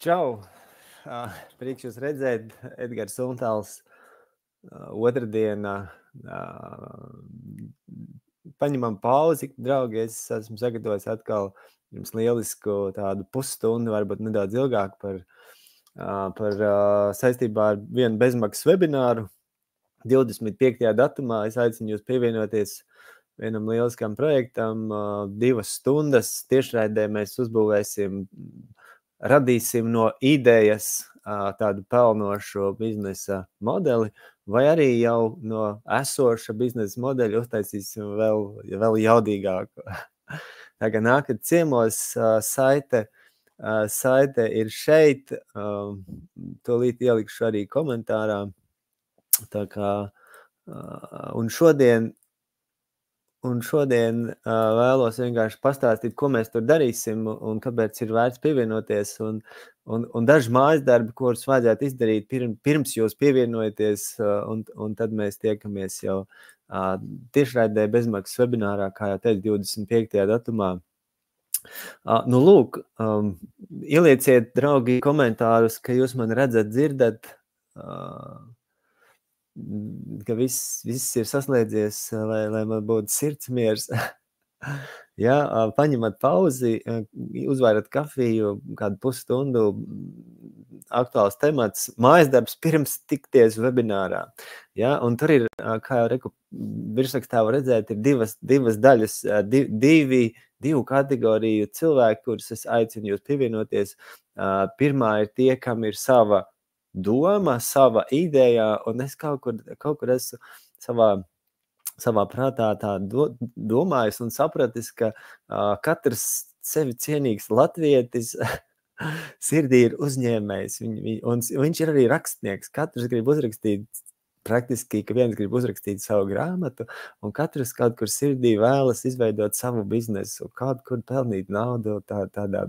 Čau! Prieks jūs redzēt, Edgars Untāls. Otrdiena. Paņemam pauzi, draugi. Es esmu sagatavojis atkal jums lielisku tādu pusstundu, varbūt nedaudz ilgāk par saistībā ar vienu bezmaksas webināru. 25. datumā es aicinu jūs pievienoties vienam lieliskam projektam. 2 stundas tiešraidē mēs uzbūvēsim, radīsim no idejas tādu pelnošu biznesa modeli, vai arī jau no esoša biznesa modeļa uztaisīsim vēl jaudīgāku. Tā kā nākat ciemos, saite ir šeit, tūlīt ielikšu arī komentārā. Tā kā, un šodien vēlos vienkārši pastāstīt, ko mēs tur darīsim un kāpēc ir vērts pievienoties un daži mājasdarbi, kurus vajadzētu izdarīt pirms jūs pievienojaties, un tad mēs tiekamies jau tiešraidē bezmaksas webinārā, kā jau teicu, 25. datumā. Nu, lūk, ielieciet, draugi, komentārus, ka jūs mani redzat, dzirdat, ka viss ir saslēdzies, lai man būtu sirds miers. Jā, paņemat pauzi, uzvairat kafiju, kādu pusstundu, aktuāls temats, mājasdarbs pirms tikties webinārā. Jā, un tur ir, kā jau reku, virsrakstā var redzēt, ir divas daļas, divu kategoriju cilvēku, kurus es aicinu jūs pievienoties. Pirmā ir tie, kam ir sava doma, sava ideja, un es kaut kur esmu savā prātā tā domājis un sapratis, ka katrs sevi cienīgs latvietis sirdī ir uzņēmējs, un viņš ir arī rakstnieks. Katrs grib uzrakstīt, praktiski, ka viens grib uzrakstīt savu grāmatu, un katrs kaut kur sirdī vēlas izveidot savu biznesu, kaut kur pelnīt naudu tādā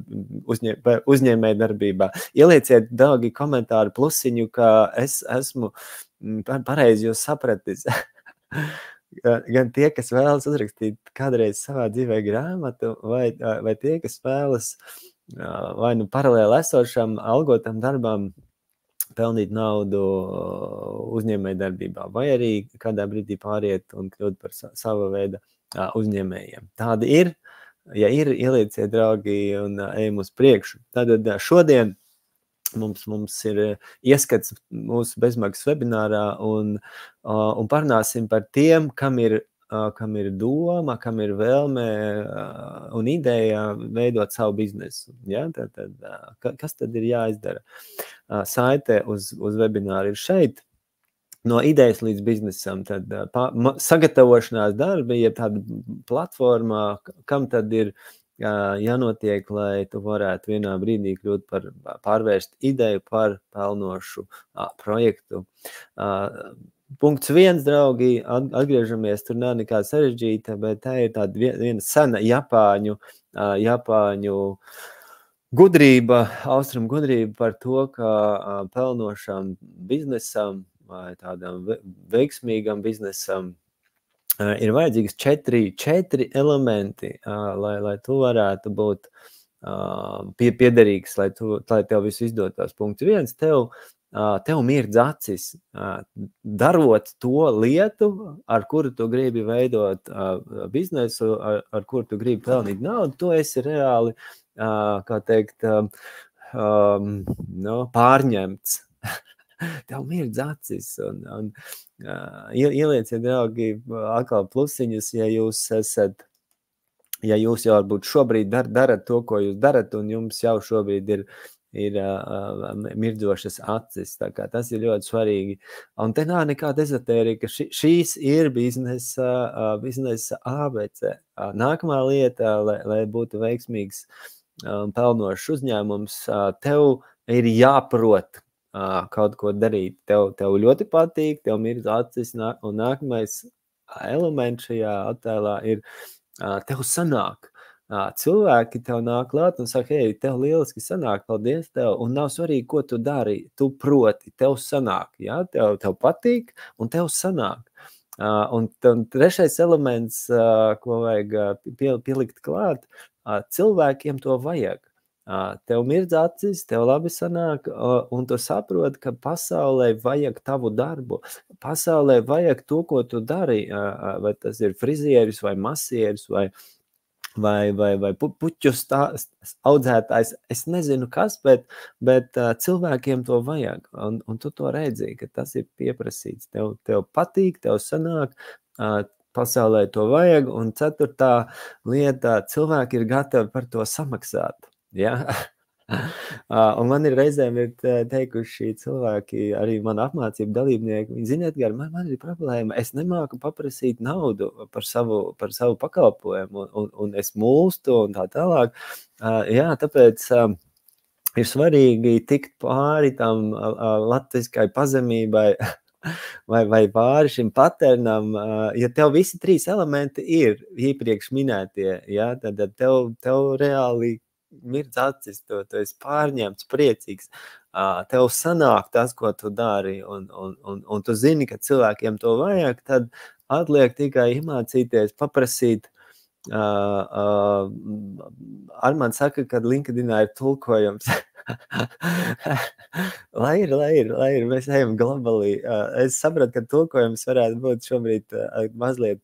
uzņēmēja darbībā. Ielieciet, draugi, komentāru plusiņu, ka es esmu pareizi jūs sapratis. Gan tie, kas vēlas uzrakstīt kādreiz savā dzīvē grāmatu, vai tie, kas vēlas vai nu paralēli esošam algotam darbam pelnīt naudu uzņēmēju darbībā, vai arī kādā brīdī pāriet un kļūt par sava veida uzņēmējiem. Tādi ir, ja ir, ielieciet, draugi, un ejam uz priekšu. Tātad šodien mums ir ieskats mūsu bezmaksas webinārā un parunāsim par tiem, kam ir doma, kam ir vēlme un ideja veidot savu biznesu. Ja? Kas tad ir jāizdara? Saite uz webināru ir šeit. No idejas līdz biznesam, tad sagatavošanās darbi, ja tāda platforma, kam tad ir jānotiek, lai tu varētu vienā brīdī kļūt pārvērst ideju par pelnošu projektu. Punkts 1, draugi, atgriežamies, tur nav nekā sarežģīta, bet tā ir tāda viena sena Japāņu gudrība, austrumu gudrība par to, ka pelnošam biznesam vai tādam veiksmīgam biznesam ir vajadzīgs 4 elementi, lai tu varētu būt piederīgs, lai tev visu izdotos. Punkts 1, tev mirdz acis, darot to lietu, ar kuru tu gribi veidot biznesu, ar kuru tu gribi pelnīt naudu, tu esi reāli, kā teikt, pārņemts. Tev mirdz acis, un ielieciet, draugi, atkal plusiņus, ja jūs jau varbūt šobrīd darat to, ko jūs darat, un jums jau šobrīd ir mirdzošas acis, tā kā tas ir ļoti svarīgi. Un te nav nekāda ezotērika, šīs ir biznesa ABC. Nākamā lieta, lai būtu veiksmīgs pelnošs uzņēmums, tev ir jāprot kaut ko darīt. Tev ļoti patīk, tev mirdz acis, un nākamais elements šajā attēlā ir tev sanāk. Cilvēki tev nāk klāt un saka, hei, tev lieliski sanāk, paldies tev, un nav svarīgi, ko tu dari, tu proti, tev sanāk, ja? Tev patīk, un tev sanāk. Un trešais elements, ko vajag pielikt klāt, cilvēkiem to vajag. Tev mirdz acis, tev labi sanāk, un tu saproti, ka pasaulē vajag tavu darbu. Pasaulē vajag to, ko tu dari, vai tas ir frizieris, vai masieris, vai puķu audzētājs. Es nezinu kas, bet cilvēkiem to vajag, un tu to redzi, ka tas ir pieprasīts. Tev patīk, tev sanāk, pasaulē to vajag, un 4. lieta, cilvēki ir gatavi par to samaksāt. Ja? Un man ir reizēm teikuši cilvēki, arī man apmācību dalībnieki, viņi ziniet, man ir problēma, es nemāku paprasīt naudu par savu pakalpojumu, un es mūlstu un tā tālāk. Jā, tāpēc ir svarīgi tikt pāri tam latviskai pazemībai, vai pāri šim paternam, ja tev visi 3 elementi ir iepriekš minētie, ja, tad tev reāli mirdz acis, tu esi pārņemts, priecīgs, tev sanāk tas, ko tu dari, un tu zini, ka cilvēkiem to vajag, tad atliek tikai iemācīties, paprasīt. Armand saka, ka LinkedInā ir tulkojums. lai ir, mēs ejam globāli. Es sapratu, ka tulkojums varētu būt šobrīd mazliet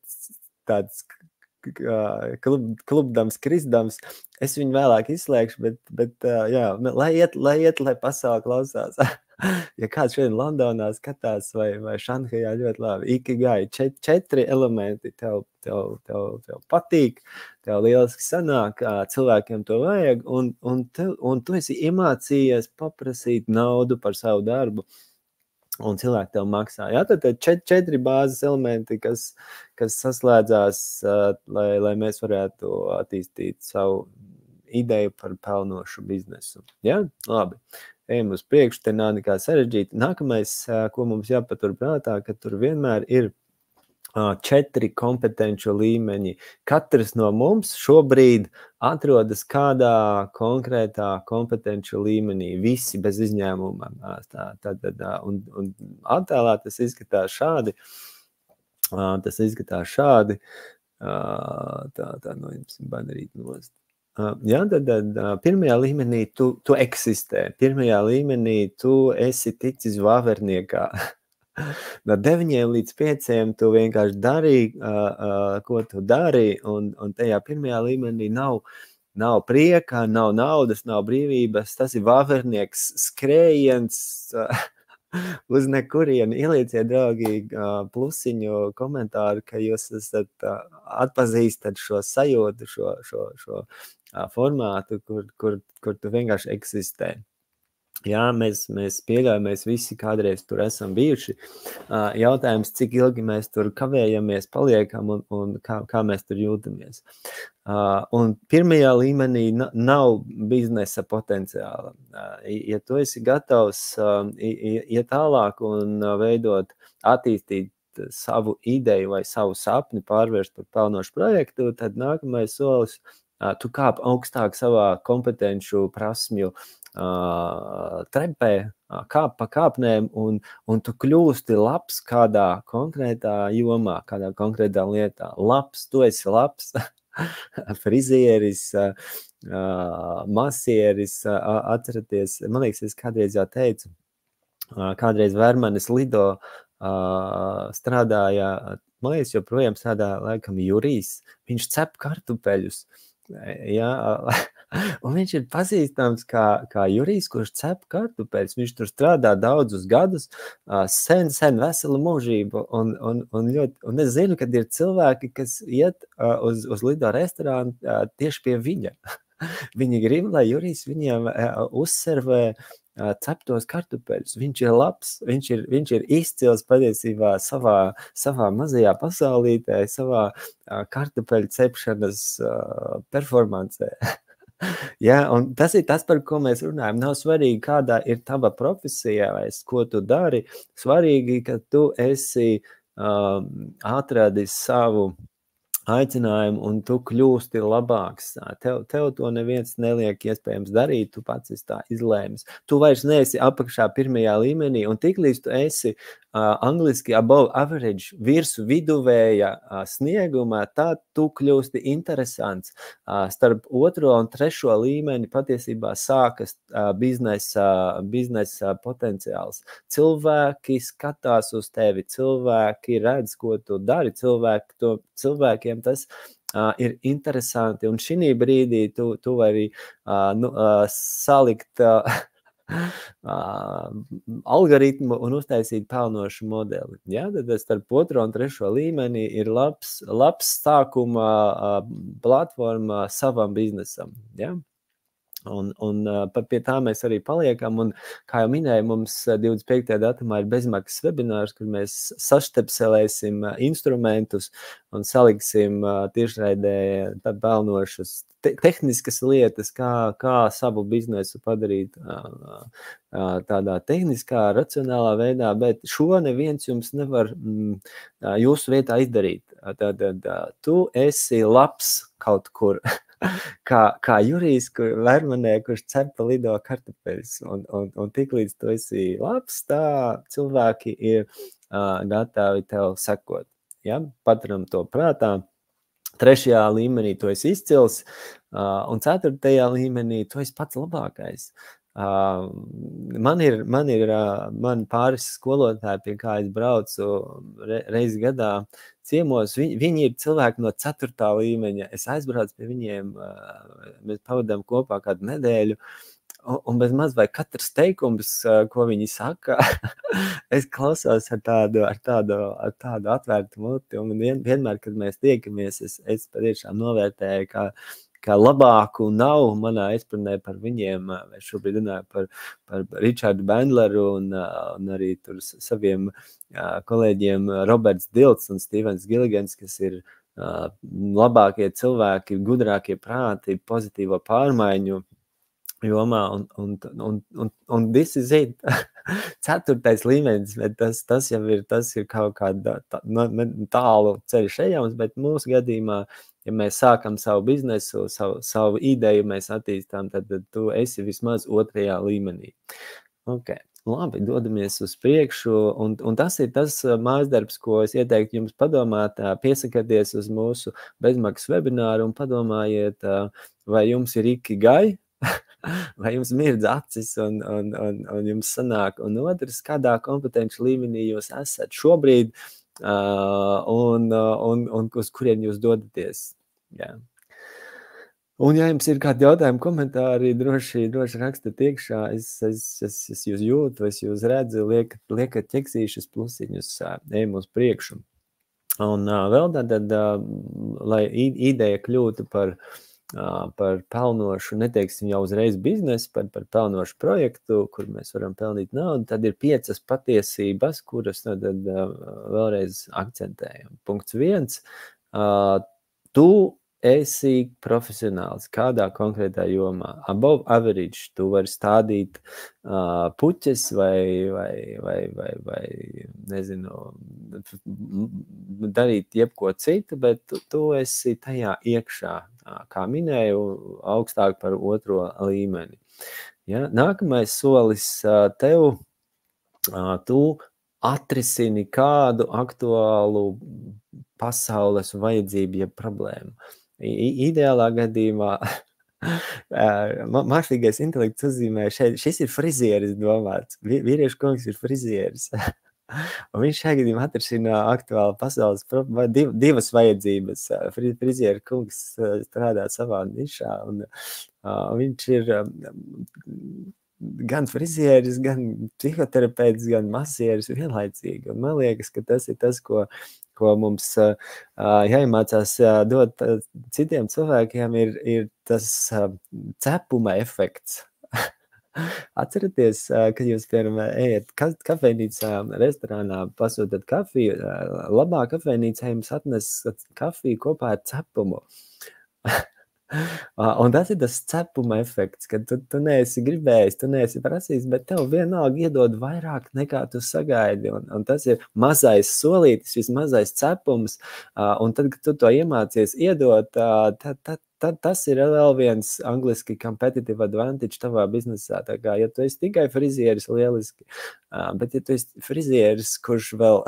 tāds klubdams, krisdams. Es viņu vēlāk izslēgšu, bet jā, lai iet, lai pasauli klausās. Ja kāds šodien Londonā skatās vai Šanhajā, ļoti labi. Ikigai, 4 elementi tev patīk, tev lieliski sanāk, cilvēkiem to vajag, un tu esi iemācījies paprasīt naudu par savu darbu, un cilvēki tev maksā. Jā, tad 4 bāzes elementi, kas saslēdzās, lai mēs varētu attīstīt savu ideju par pelnošu biznesu. Jā, labi. Ejam uz priekšu, te nav nekā sarežģīta. Nākamais, ko mums jāpatur prātā, ka tur vienmēr ir 4 kompetenču līmeņi. Katrs no mums šobrīd atrodas kādā konkrētā kompetenču līmenī, visi bez izņēmuma. Un attēlā tas izskatās šādi. Tā no jums banerīt nost. Jā, tad pirmajā līmenī tu eksistē. Pirmajā līmenī tu esi ticis vāverniekā. No 9 līdz 5 tu vienkārši darīji, ko tu dari, un tajā pirmajā līmenī nav prieka, nav naudas, nav brīvības. Tas ir vāvernieks skrējiens uz nekurienu. Ielieciet, draugi, plusiņu komentāru, ka jūs esat atpazīstat šo sajūtu, šo formātu, kur tu vienkārši eksistē. Jā, mēs pieļaujam, mēs visi kādreiz tur esam bijuši. Jautājums, cik ilgi mēs tur kavējamies, paliekam un kā mēs tur jūtamies. Un pirmajā līmenī nav biznesa potenciāla. Ja tu esi gatavs iet tālāk un attīstīt savu ideju vai savu sapni pārvērst par pelnošu projektu, tad nākamais solis, tu kāp augstāk savā kompetenču prasmju trepē, kāp pa kāpnēm, un tu kļūsti labs kādā konkrētā jomā, kādā konkrētā lietā. Labs, tu esi labs, frizieris, masieris, atceraties, man liekas, es kādreiz jau teicu, kādreiz Vērmanis Lido strādāja, man liekas, joprojām strādā laikam Jurijs, viņš cep kartupeļus. Jā, un viņš ir pazīstams kā Jurijs, kurš cep kartupeļus. Viņš tur strādā daudzus gadus, sen veselu mūžību, un es zinu, kad ir cilvēki, kas iet uz Lido restorānu tieši pie viņa. Viņi grib, lai Jurijs viņiem uzservē ceptos kartupeļus. Viņš ir labs, viņš ir izcils patiesībā savā mazajā pasaulītē, savā kartupeļu cepšanas performancē. Jā, un tas ir tas, par ko mēs runājam. Nav svarīgi, kādā ir tava profesija vai ko tu dari. Svarīgi, ka tu esi atradis savu aicinājumu, un tu kļūsti labāks. Tev to neviens neliek iespējams darīt, tu pats esi tā izlēmis. Tu vairs neesi apakšā pirmajā līmenī, un tiklīdz tu esi angliski above average, virsu viduvēja snieguma, tad tu kļūsti interesants. Starp 2. un 3. līmeni patiesībā sākas biznesa potenciāls. Cilvēki skatās uz tevi, cilvēki redz, ko tu dari, cilvēkiem tas ir interesanti, un šī brīdī tu vari salikt algoritmu un uztaisīt pelnošu modeli. Ja? Tad starp 2. un 3. līmeni ir labs sākuma platforma savam biznesam. Ja? Un pie tā mēs arī paliekam, un kā jau minēju, mums 25. datumā ir bezmaksas webinārs, kur mēs saštepselēsim instrumentus un saliksim tiešraidē pelnošas tehniskas lietas, kā savu biznesu padarīt tādā tehniskā, racionālā veidā, bet šo neviens jums nevar jūsu vietā izdarīt. Tātad tu esi labs kaut kur. Kā Jurijs Vermanē, kurš cepa lido kartupeļus, un tik līdz tu esi labs, tā cilvēki ir gatavi tev sekot. Ja? Paturam to prātā. 3. līmenī tu esi izcils, un 4. līmenī tu esi pats labākais. Man pāris skolotāji, pie kā es braucu reizi gadā ciemos, viņi ir cilvēki no 4. līmeņa. Es aizbraucu pie viņiem, mēs pavadām kopā kādu nedēļu, un bez maz vai katrs teikums, ko viņi saka, es klausos ar tādu atvērtu muti, un vienmēr, kad mēs tiekamies, es patiešām novērtēju, kā labāku nav manā izpratnē par viņiem. Es šobrīd runāju par Richardu Bandleru un arī tur saviem kolēģiem Roberts Dilts un Stevens Gilligans, kas ir labākie cilvēki, gudrākie prāti, pozitīvo pārmaiņu jomā, un this is it. 4. līmenis, bet tas jau ir kaut kāda tālu ceļš ejams, bet mūsu gadījumā, ja mēs sākam savu biznesu, savu ideju mēs attīstām, tad tu esi vismaz 2. līmenī. Ok, labi, dodamies uz priekšu, un tas ir tas mājasdarbs, ko es ieteiktu jums padomāt, piesakieties uz mūsu bezmaksas webināru un padomājiet, vai jums ir ikigai, vai jums mirdz acis un jums sanāk, un otrs, kādā kompetenci līmenī jūs esat šobrīd, un uz kuriem jūs dodaties. Jā. Un ja jums ir kādi jautājumi, komentāri, droši rakstat iekšā, es jūs jūtu, es jūs redzu, liekat ķeksīšus plusiņus, ejam uz priekšu. Un vēl tad, lai ideja kļūtu par pelnošu, neteiksim jau uzreiz biznesu, par pelnošu projektu, kur mēs varam pelnīt naudu, tad ir 5 patiesības, kuras tad vēlreiz akcentējam. Punkts 1. Tu esi profesionāls kādā konkrētā jomā. Above average tu vari stādīt puķes vai nezinu, darīt jebko citu, bet tu esi tajā iekšā, kā minēju, augstāk par 2. līmeni. Ja? Nākamais solis tev, tu atrisini kādu aktuālu pasaules vajadzību, ja problēmu. Ideālā gadījumā mākslīgais intelekts uzzīmē šeit, šis ir frizieris domāts, vīriešu kungs ir frizieris. Un viņš šajā gadījumā atrisina aktuālu pasaules divas vajadzības. Frizieru kungs strādā savā nišā, un viņš ir gan frizieris, gan psihoterapeits, gan masieris vienlaicīgi. Un man liekas, ka tas ir tas, ko mums jāiemācās dot citiem cilvēkiem, ir tas cepuma efekts. Atceraties, kad jūs, piemēram, ejat kafejnīcā, restorānā, pasūtat kafiju, labā kafejnīcā jums atnes kafiju kopā ar cepumu. Un tas ir tas cepuma efekts, kad tu neesi gribējis, tu neesi prasījis, bet tev vienalga iedod vairāk nekā tu sagaidi. Un tas ir mazais solītis, šis mazais cepums. Un tad, kad tu to iemācies iedot, tad tas ir vēl viens angliski competitive advantage tavā biznesā. Tā kā, ja tu esi tikai frizieris, lieliski. Bet ja tu esi frizieris, kurš vēl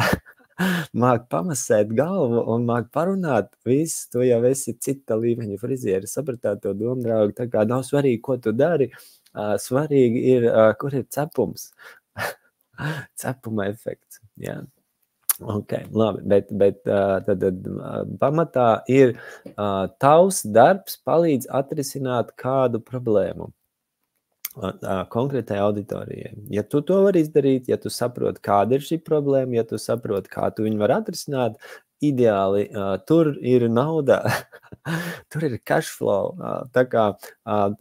māk pamasēt galvu un māk parunāt, viss, tu jau esi cita līmeņa frizieri, sapratāt to domu, draugi, tā kā nav svarīgi, ko tu dari, svarīgi ir, kur ir cepums, cepuma efekts, jā. Ok, labi, bet tad pamatā ir tavs darbs palīdz atrisināt kādu problēmu konkrētai auditorijai. Ja tu to vari izdarīt, ja tu saproti, kāda ir šī problēma, ja tu saproti, kā tu viņu var atrisināt, ideāli, tur ir nauda, tur ir cash flow. Tā kā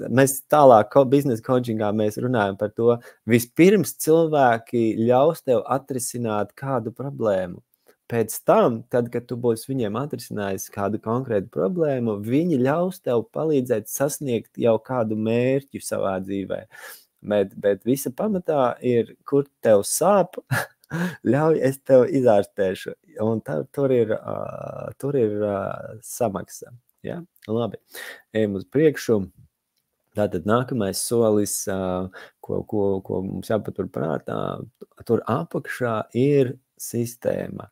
mēs tālāk biznesa coachingā mēs runājam par to, vispirms cilvēki ļaus tev atrisināt kādu problēmu. Pēc tam, tad, kad tu būsi viņiem atrisinājis kādu konkrētu problēmu, viņi ļaus tev palīdzēt sasniegt jau kādu mērķu savā dzīvē. Bet visa pamatā ir, kur tev sāp, ļauj es tev izārstēšu. Un tur ir samaksa. Ja? Labi, ejam uz priekšu. Tātad nākamais solis, ko mums jāpatur prātā, tur apakšā ir sistēma.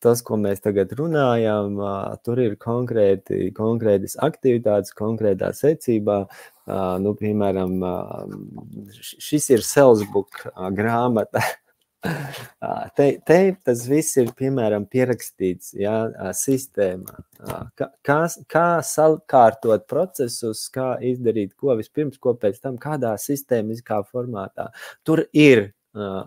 Tas, ko mēs tagad runājam, tur ir konkrētas aktivitātes, konkrētā secībā. Piemēram, šis ir Salesbook grāmata. Te tas viss ir, piemēram, pierakstīts, ja, sistēmā. Kā sakārtot procesus, kā izdarīt, ko vispirms, ko pēc tam, kādā sistēmiskā formātā. Tur ir,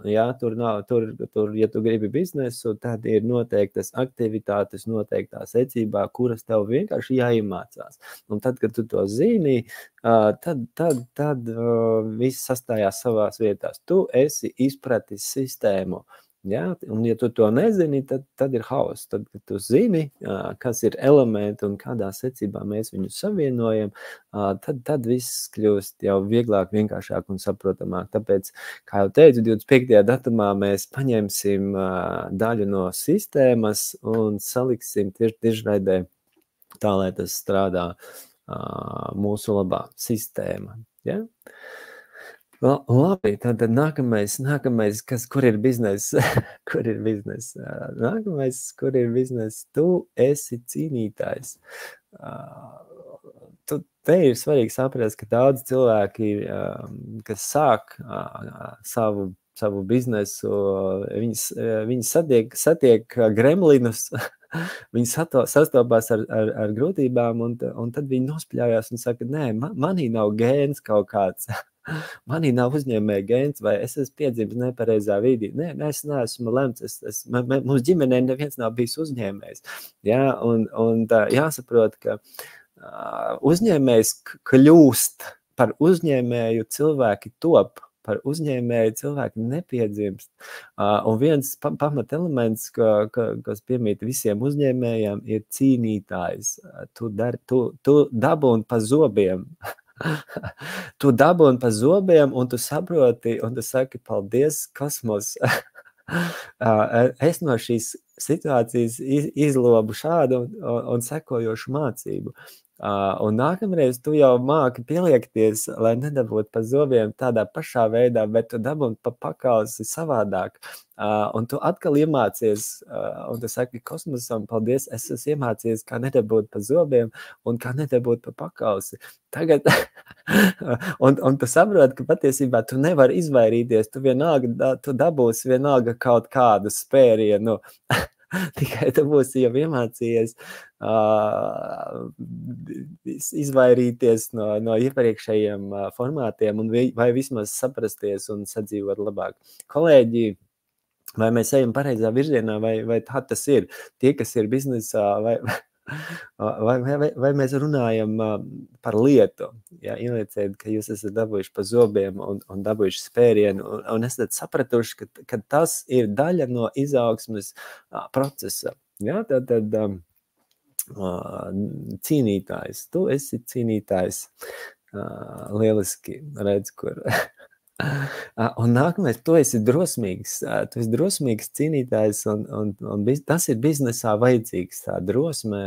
ja tu gribi biznesu, tad ir noteiktas aktivitātes, noteiktā secībā, kuras tev vienkārši jāiemācās. Un tad, kad tu to zini, tad viss sastājās savās vietās. Tu esi izpratis sistēmu. Ja? Un ja tu to nezini, tad ir hauss. Tad, kad tu zini, kas ir elementi un kādā secībā mēs viņus savienojam, tad viss kļūst jau vieglāk, vienkāršāk un saprotamāk. Tāpēc, kā jau teicu, 25. datumā mēs paņemsim daļu no sistēmas un saliksim tiešraidē tā, lai tas strādā mūsu labā sistēma. Ja? Labi, tad nākamais, kur ir biznes? Kur ir biznes? Nākamais, kur ir biznes? Tu esi cīnītājs. Te ir svarīgi saprast, ka daudz cilvēki, kas sāk savu biznesu, viņi satiek gremlinus, viņi sastopās ar grūtībām, un tad viņi nospļājās un saka, nē, manī nav gēns kaut kāds. Manī nav uzņēmēja gēns, vai es esmu piedzimis nepareizā vidī. Nē, es neesmu lemts. Mums ģimenē neviens nav bijis uzņēmējs. Ja? Un jāsaprot, ka uzņēmējs kļūst par uzņēmēju, cilvēki top. Par uzņēmēju cilvēki nepiedzimst. Un viens pamat elements, kas piemīt visiem uzņēmējiem, ir cīnītājs. Tu dabūni pa zobiem. Tu dabūni pa zobiem, un tu saproti, un tu saki, paldies, kosmos. Es no šīs situācijas izlobu šādu un sekojošu mācību. Un nākamreiz tu jau māki pieliekties, lai nedabūtu pa zobiem tādā pašā veidā, bet tu dabūni pa pakalsi savādāk. Un tu atkal iemācies, un tu saki kosmosam, paldies, es esmu iemācies, kā nedabūt pa zobiem un kā nedabūt pa pakalsi. Tagad, un tu saproti, ka patiesībā tu nevari izvairīties, tu dabūsi vienalga kaut kādu spērienu. Tikai tu būsi jau iemācījies izvairīties no iepriekšējiem formātiem un vai vismaz saprasties un sadzīvot labāk. Kolēģi, vai mēs ejam pareizā virzienā, vai tā tas ir? Tie, kas ir biznesā, vai mēs runājam par lietu? Ja, ielieciet, ka jūs esat dabūjuši pa zobiem un dabūjuši spērienu un esat sapratuši, ka tas ir daļa no izaugsmes procesa. Ja, tad cīnītājs. Tu esi cīnītājs. Lieliski redz, kur. Un nākamais, tu esi drosmīgs cīnītājs, un tas ir biznesā vajadzīgs, tā drosme.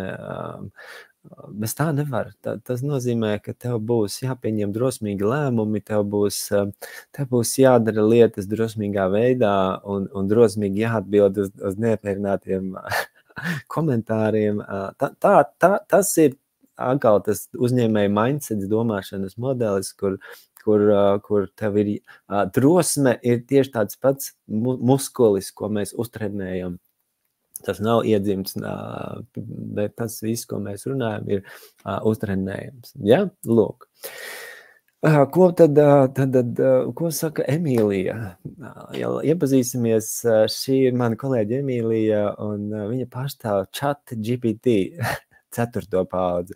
Bez tā nevar. Tas nozīmē, ka tev būs jāpieņem drosmīgi lēmumi, tev būs jādara lietas drosmīgā veidā un drosmīgi jāatbild uz neapmierinātiem komentāriem. Tas ir atkal tas uzņēmēja mindsets, domāšanas modelis, kur tev ir drosme ir tieši tāds pats muskulis, ko mēs uztrenējam. Tas nav iedzimts, bet tas viss, ko mēs runājam, ir uztrenējams. Ja? Lūk. Ko saka Emīlija? Ja iepazīsimies, šī ir mana kolēģa Emīlija, un viņa pārstāv ChatGPT. 4. paudzi.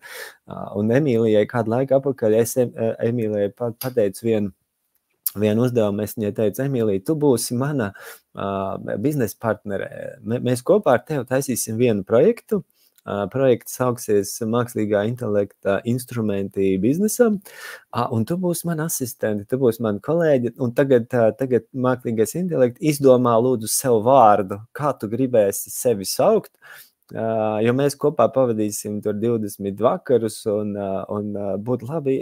Un Emīlijai kādu laiku apakaļ es Emīlijai pateicu vienu uzdevumu. Es viņai teicu, Emīlija, tu būsi mana biznesa partnere. Mēs kopā ar tevi taisīsim vienu projektu. Projekts sauksies Mākslīgā intelekta instrumenti biznesam, un tu būsi mana asistente, tu būsi mana kolēģe, un tagad mākslīgais intelekts izdomā lūdzu sev vārdu, kā tu gribēsi sevi saukt, jo mēs kopā pavadīsim tur 20 vakarus, un būtu labi,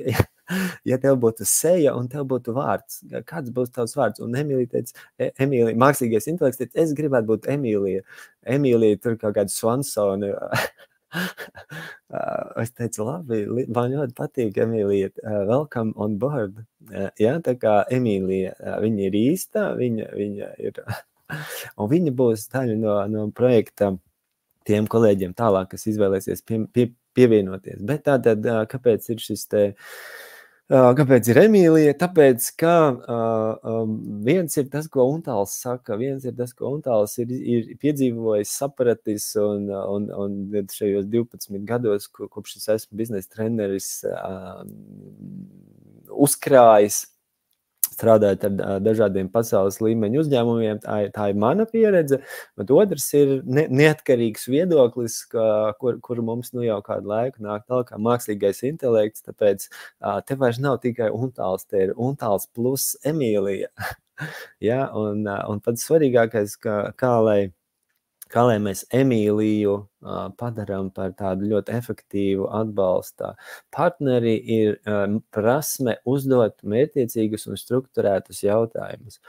ja tev būtu seja un tev būtu vārds. Kāds būs tavs vārds? Un Emīlija teica, mākslīgais intelekts teica, es gribētu būt Emīlija. Emīlija tur kaut kādu Swansoni. Es teicu, labi, man ļoti patīk, Emīlija, welcome on board. Ja, tā kā Emīlija, viņa ir īsta, viņa ir, un viņa būs daļa no projekta tiem kolēģiem tālāk, kas izvēlēsies pievienoties. Bet tātad, kāpēc ir šis te, kāpēc ir Emīlija? Tāpēc, ka viens ir tas, ko Untāls saka, viens ir tas, ko Untāls ir piedzīvojis, sapratis, un šajos 12 gados, kopš es esmu biznesa treneris, uzkrājis, strādājot ar dažādiem pasaules līmeņu uzņēmumiem, tā ir mana pieredze, bet otrs ir neatkarīgs viedoklis, kur mums nu jau kādu laiku nāk tālāk kā mākslīgais intelekts, tāpēc te vairs nav tikai Untāls, te ir Untāls plus Emīlija. Ja, un pats svarīgākais, kā lai mēs Emīliju padarām par tādu ļoti efektīvu atbalsta partneri, ir prasme uzdot mērķtiecīgus un strukturētus jautājumus.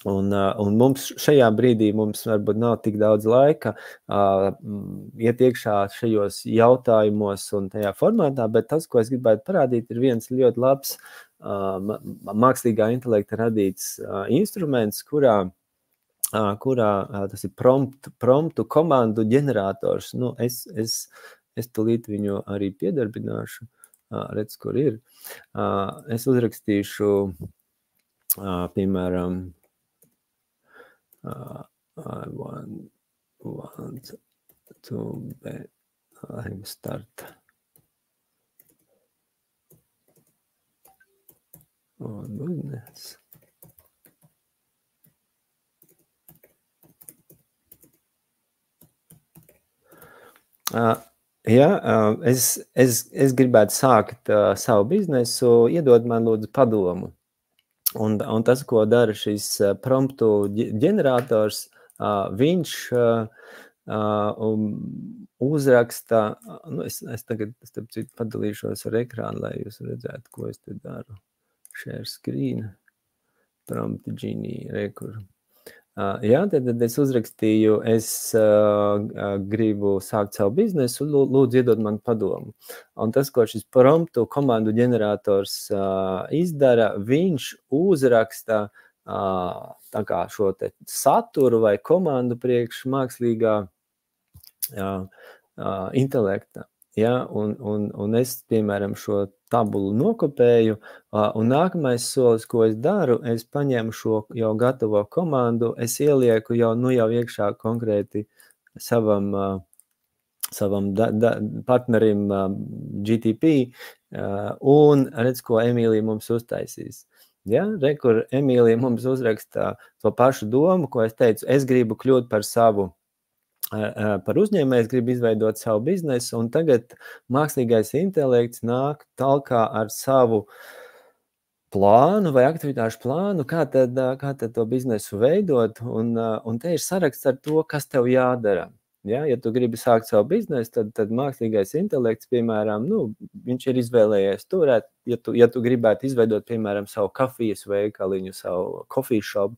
Un mums šajā brīdī varbūt nav tik daudz laika iet iekšā šajos jautājumos un tajā formātā, bet tas, ko es gribētu parādīt, ir viens ļoti labs mākslīgā intelekta radīts instruments, kurā tas ir promptu komandu ģenerators. Nu, es tūlīt viņu arī piedarbināšu. Redz, kur ir. Es uzrakstīšu, piemēram, I want to start. Oh, goodness. Es gribētu sākt savu biznesu, iedod man lūdzu padomu. Un tas, ko dara šis promptu ģenerators, viņš uzraksta, nu es tagad padalīšos ar ekrānu, lai jūs redzētu, ko es te daru. Share screen, prompt genie, rekur. Jā, tad es uzrakstīju, es gribu sākt savu biznesu, lūdzu iedod man padomu. Un tas, ko šis promptu komandu ģenerators izdara, viņš uzraksta tā kā šo te saturu vai komandu priekš mākslīgā intelekta. Ja, un es, piemēram, šo tabulu nokopēju, un nākamais solis, ko es daru, es paņemu šo jau gatavo komandu, es ielieku jau iekšā konkrēti savam partnerim GTP, un redz, ko Emīlija mums uztaisīs. Ja, kur Emīlija mums uzraksta to pašu domu, ko es teicu, es gribu kļūt par savu par uzņēmējs grib izveidot savu biznesu, un tagad mākslīgais intelekts nāk talkā ar savu plānu vai aktivitāšu plānu, kā tad to biznesu veidot, un te ir saraksts ar to, kas tev jādara. Ja tu gribi sākt savu biznesu, tad mākslīgais intelekts, piemēram, viņš ir izvēlējies turēt, ja tu gribētu izveidot, piemēram, savu kafijas veikaliņu, savu coffee shop,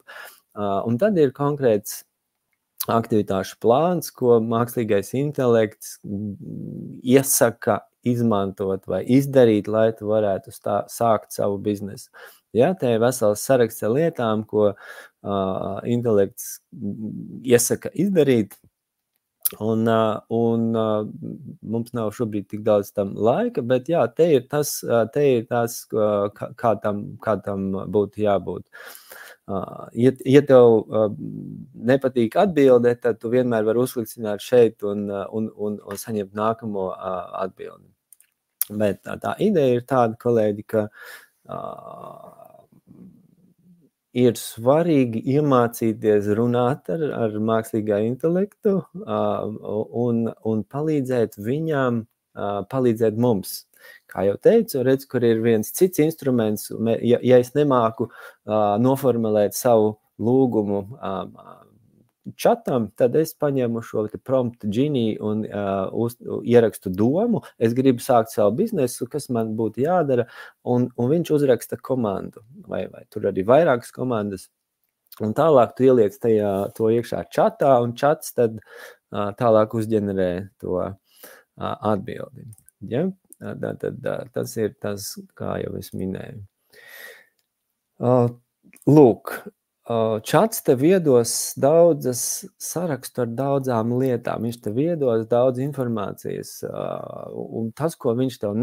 un tad ir konkrēts aktivitāšu plāns, ko mākslīgais intelekts iesaka izmantot vai izdarīt, lai tu varētu sākt savu biznesu. Ja, te ir vesels saraksts ar lietām, ko intelekts iesaka izdarīt, un mums nav šobrīd tik daudz tam laika, bet jā, te ir tas kā tam būtu jābūt. Ja tev nepatīk atbilde, tad tu vienmēr vari uzklikšķināt šeit un saņemt nākamo atbildi. Bet tā ideja ir tāda, kolēģi, ka ir svarīgi iemācīties runāt ar mākslīgā intelektu un palīdzēt viņam, palīdzēt mums. Kā jau teicu, redz, kur ir viens cits instruments, ja es nemāku noformulēt savu lūgumu čatam, tad es paņemu šo prompt Genie un ierakstu domu, es gribu sākt savu biznesu, kas man būtu jādara, un viņš uzraksta komandu, vai tur arī vairākas komandas, un tālāk tu ieliec to iekšā čatā, un čats tad tālāk uzģenerē to atbildi. Ja? Tas ir tas, kā jau es minēju. Lūk, čats tev iedos daudzas sarakstu ar daudzām lietām, viņš tev iedos daudz informācijas, un tas, ko viņš tev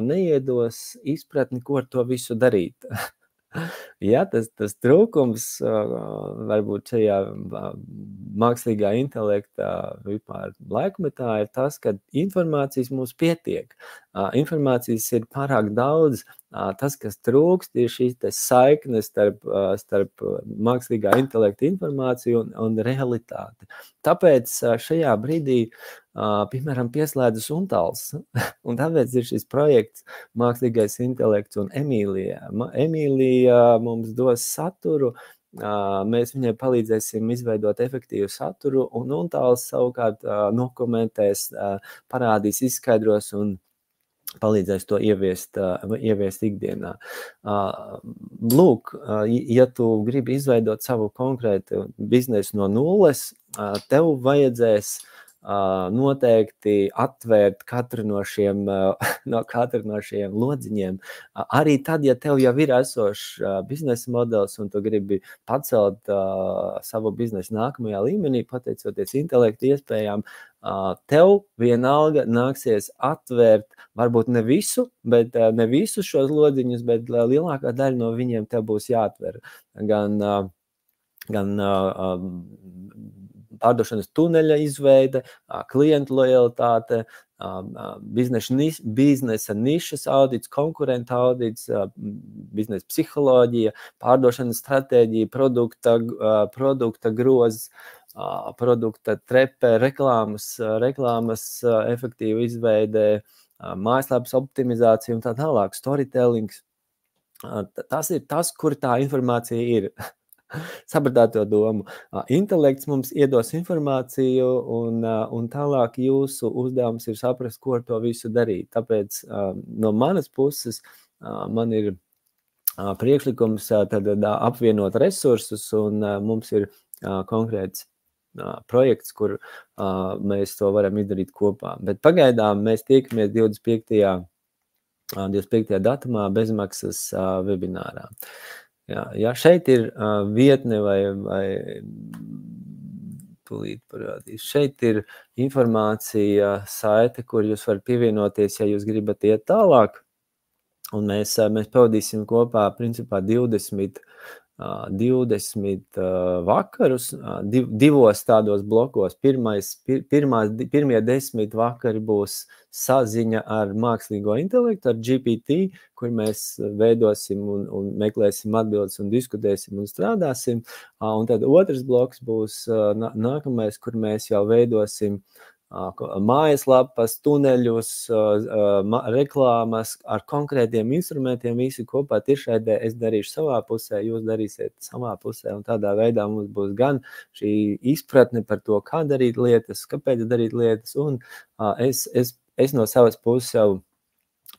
neiedos izpratni, ko ar to visu darīt. Ja, tas trūkums varbūt šajā mākslīgā intelekta vispār laikmetā ir tas, ka informācijas mums pietiek. Informācijas ir pārāk daudz. Tas, kas trūkst, ir šīs saiknes starp mākslīgā intelekta informāciju un realitāti. Tāpēc šajā brīdī, piemēram, pieslēdzas Untals, un tāpēc ir šis projekts Mākslīgais intelekts un Emīlija. Emīlija mums dos saturu, mēs viņai palīdzēsim izveidot efektīvu saturu, un Untals savukārt nokomentēs, parādīs, izskaidros un palīdzēs to ieviest ikdienā. Lūk, ja tu gribi izveidot savu konkrētu biznesu no nulles, tev vajadzēs noteikti atvērt katru no šiem lodziņiem. Arī tad, ja tev jau ir esošs biznesa modelis un tu gribi pacelt savu biznesu nākamajā līmenī, pateicoties intelektu iespējām, tev vienalga nāksies atvērt, varbūt ne visu, bet ne visus šos lodziņus, bet lielākā daļa no viņiem tev būs jāatver. Gan pārdošanas tuneļa izveide, klientu lojalitāte, biznesa nišas audits, konkurenta audits, biznesa psiholoģija, pārdošanas stratēģija, produkta grozs, produkta trepe, reklāmas efektīva izveide, mājaslapas optimizācija un tā tālāk, storytellings. Tas ir tas, kur tā informācija ir. Sapratāt to domu. Intelekts mums iedos informāciju un tālāk jūsu uzdevums ir saprast, ko ar to visu darīt. Tāpēc no manas puses man ir priekšlikums tad apvienot resursus un mums ir konkrēts projekts, kur mēs to varam izdarīt kopā. Bet pagaidām mēs tiekamies 25. datumā bezmaksas webinārā. Ja šeit ir vietne vai tūlīt parādīs. Šeit ir informācija, saite, kur jūs varat pievienoties, ja jūs gribat iet tālāk. Un mēs pavadīsim kopā principā 20 20 vakarus, divos tādos blokos. Pirmie 10 vakari būs saziņa ar mākslīgo intelektu, ar GPT, kur mēs veidosim un meklēsim atbildes un diskutēsim un strādāsim. Un tad otrs bloks būs nākamais, kur mēs jau veidosim mājaslapas, tuneļus, reklāmas ar konkrētiem instrumentiem, visi kopā tiešraidē. Es darīšu savā pusē, jūs darīsiet savā pusē, un tādā veidā mums būs gan šī izpratne par to, kā darīt lietas, kāpēc darīt lietas, un es no savas puses jau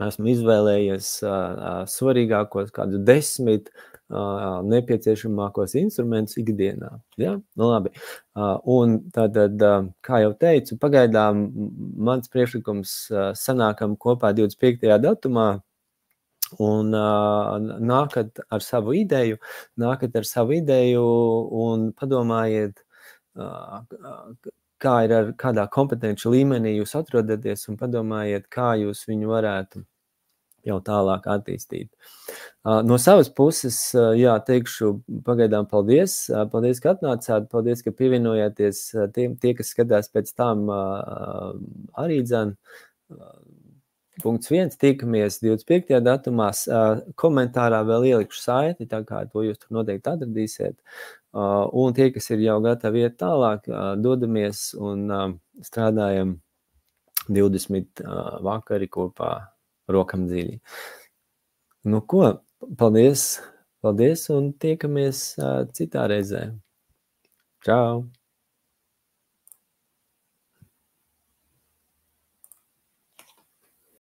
esmu izvēlējies svarīgākos kādu 10 nepieciešamākos instrumentus ikdienā. Ja? Nu, labi. Un tātad, kā jau teicu, pagaidām mans priekšlikums sanākam kopā 25. datumā un nākat ar savu ideju un padomājiet, kādā kompetenci līmenī jūs atrodaties un padomājiet, kā jūs viņu varētu jau tālāk attīstīt. No savas puses, jā, teikšu pagaidām paldies. Paldies, ka atnācāt, paldies, ka pievienojāties. Tie, kas skatās pēc tam arī dzan. Punkts 1, tikamies 25. datumā. Komentārā vēl ielikšu saiti, tā kā to jūs tur noteikti atradīsiet. Un tie, kas ir jau gatavi iet tālāk, dodamies un strādājam 20 vakari kopā rokam dziļi. Nu ko, paldies un tiekamies citā reizē. Čau!